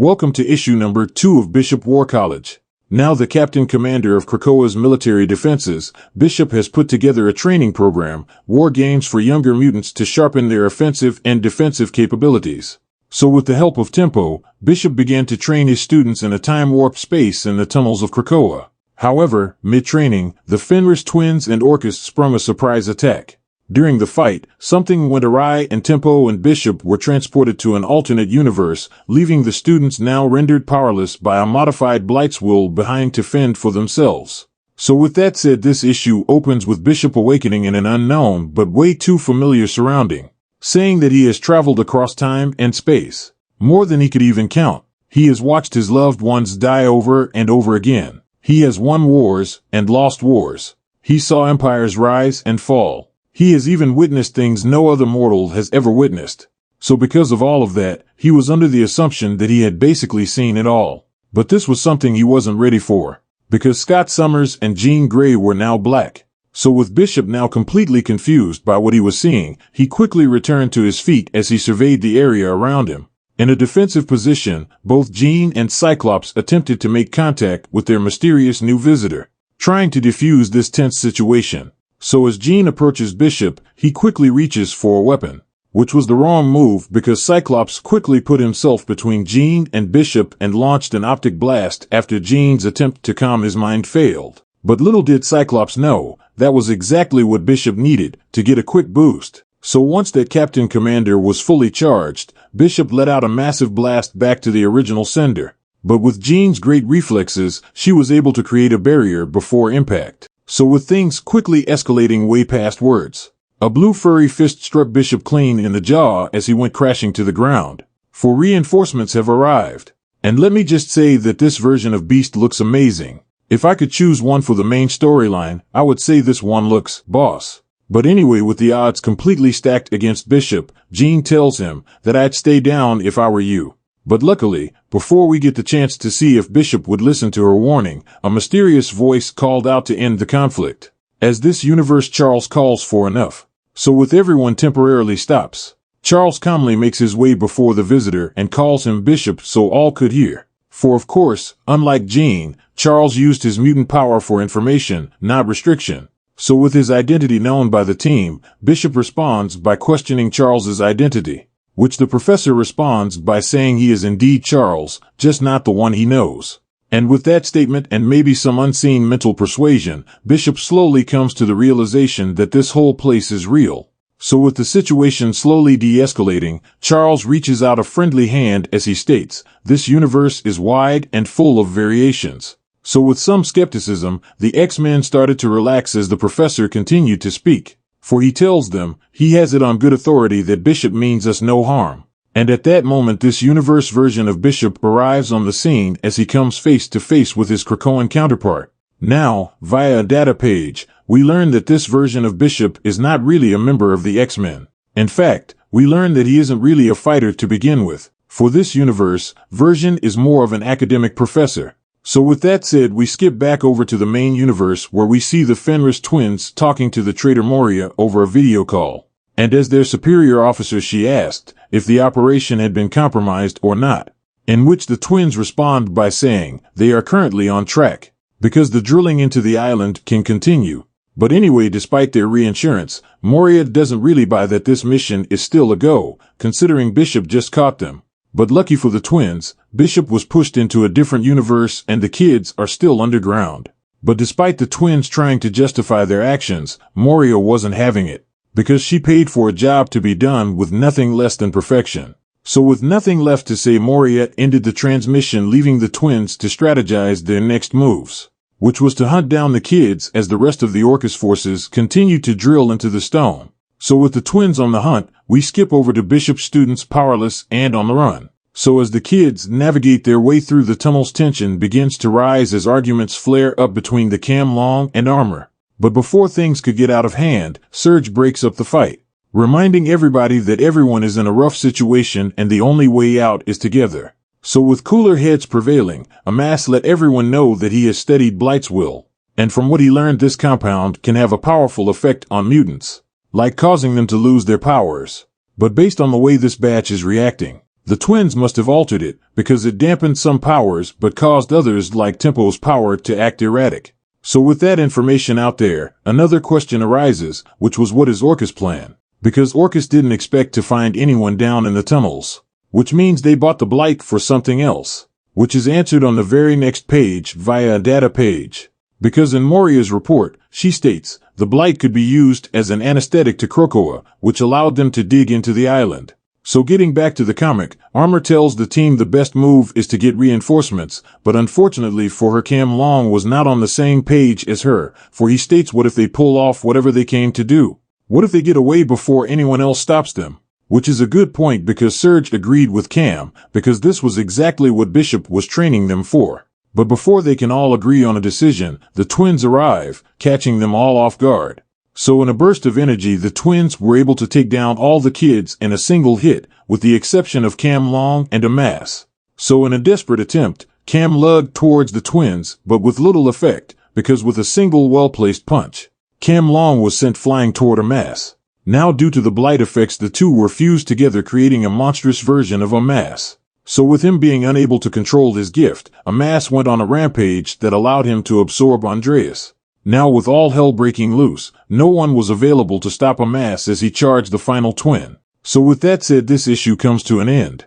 Welcome to issue number 2 of Bishop War College. Now the Captain Commander of Krakoa's military defenses, Bishop has put together a training program, war games for younger mutants to sharpen their offensive and defensive capabilities. So with the help of Tempo, Bishop began to train his students in a time-warped space in the tunnels of Krakoa. However, mid-training, the Fenris twins and Orchis sprung a surprise attack. During the fight, something went awry and Tempo and Bishop were transported to an alternate universe, leaving the students now rendered powerless by a modified Blight's will behind to fend for themselves. So with that said, this issue opens with Bishop awakening in an unknown but way too familiar surrounding, saying that he has traveled across time and space, more than he could even count. He has watched his loved ones die over and over again. He has won wars and lost wars. He saw empires rise and fall. He has even witnessed things no other mortal has ever witnessed. So because of all of that, he was under the assumption that he had basically seen it all. But this was something he wasn't ready for, because Scott Summers and Jean Grey were now black. So with Bishop now completely confused by what he was seeing, he quickly returned to his feet as he surveyed the area around him. In a defensive position, both Jean and Cyclops attempted to make contact with their mysterious new visitor, trying to defuse this tense situation. So as Jean approaches Bishop, he quickly reaches for a weapon, which was the wrong move because Cyclops quickly put himself between Jean and Bishop and launched an optic blast after Jean's attempt to calm his mind failed. But little did Cyclops know, that was exactly what Bishop needed to get a quick boost. So once that Captain Commander was fully charged, Bishop let out a massive blast back to the original sender. But with Jean's great reflexes, she was able to create a barrier before impact. So with things quickly escalating way past words, a blue furry fist struck Bishop clean in the jaw as he went crashing to the ground. For reinforcements have arrived. And let me just say that this version of Beast looks amazing. If I could choose one for the main storyline, I would say this one looks boss. But anyway, with the odds completely stacked against Bishop, Jean tells him that I'd stay down if I were you. But luckily, before we get the chance to see if Bishop would listen to her warning, a mysterious voice called out to end the conflict. As this universe, Charles calls for enough. So with everyone temporarily stops, Charles calmly makes his way before the visitor and calls him Bishop so all could hear. For of course, unlike Jean, Charles used his mutant power for information, not restriction. So with his identity known by the team, Bishop responds by questioning Charles's identity, which the professor responds by saying he is indeed Charles, just not the one he knows. And with that statement and maybe some unseen mental persuasion, Bishop slowly comes to the realization that this whole place is real. So with the situation slowly de-escalating, Charles reaches out a friendly hand as he states, "This universe is wide and full of variations." So with some skepticism, the X-Men started to relax as the professor continued to speak. For he tells them, he has it on good authority that Bishop means us no harm. And at that moment this universe version of Bishop arrives on the scene as he comes face to face with his Krakoan counterpart. Now, via a data page, we learn that this version of Bishop is not really a member of the X-Men. In fact, we learn that he isn't really a fighter to begin with. For this universe, version is more of an academic professor. So with that said, we skip back over to the main universe where we see the Fenris twins talking to the traitor Moria over a video call. And as their superior officer, she asked if the operation had been compromised or not, in which the twins respond by saying they are currently on track, because the drilling into the island can continue. But anyway, despite their reassurance, Moria doesn't really buy that this mission is still a go, considering Bishop just caught them. But lucky for the twins, Bishop was pushed into a different universe and the kids are still underground. But despite the twins trying to justify their actions, Moria wasn't having it, because she paid for a job to be done with nothing less than perfection. So with nothing left to say, Moria ended the transmission, leaving the twins to strategize their next moves, which was to hunt down the kids as the rest of the Orchis forces continued to drill into the stone. So with the twins on the hunt, we skip over to Bishop's students powerless and on the run. So as the kids navigate their way through the tunnels, tension begins to rise as arguments flare up between the Cam Long and Armor. But before things could get out of hand, Surge breaks up the fight, reminding everybody that everyone is in a rough situation and the only way out is together. So with cooler heads prevailing, Amass let everyone know that he has studied Blight's will, and from what he learned, this compound can have a powerful effect on mutants, like causing them to lose their powers. But based on the way this batch is reacting, The twins must have altered it, because it dampened some powers but caused others like Tempo's power to act erratic. So with that information out there, another question arises, which was what is Orchis' plan? Because Orchis didn't expect to find anyone down in the tunnels. Which means they bought the Blight for something else. Which is answered on the very next page via a data page. Because in Moria's report, she states, the Blight could be used as an anesthetic to Krakoa, which allowed them to dig into the island. So getting back to the comic, Armor tells the team the best move is to get reinforcements, but unfortunately for her Cam Long was not on the same page as her, for he states what if they pull off whatever they came to do? What if they get away before anyone else stops them? Which is a good point because Serge agreed with Cam, because this was exactly what Bishop was training them for. But before they can all agree on a decision, the twins arrive, catching them all off guard. So in a burst of energy, the twins were able to take down all the kids in a single hit, with the exception of Cam Long and Amass. So in a desperate attempt, Cam lugged towards the twins, but with little effect, because with a single well-placed punch, Cam Long was sent flying toward Amass. Now due to the Blight effects, the two were fused together, creating a monstrous version of Amass. So with him being unable to control his gift, Amass went on a rampage that allowed him to absorb Andreas. Now with all hell breaking loose, no one was available to stop Amass as he charged the final twin. So with that said, this issue comes to an end.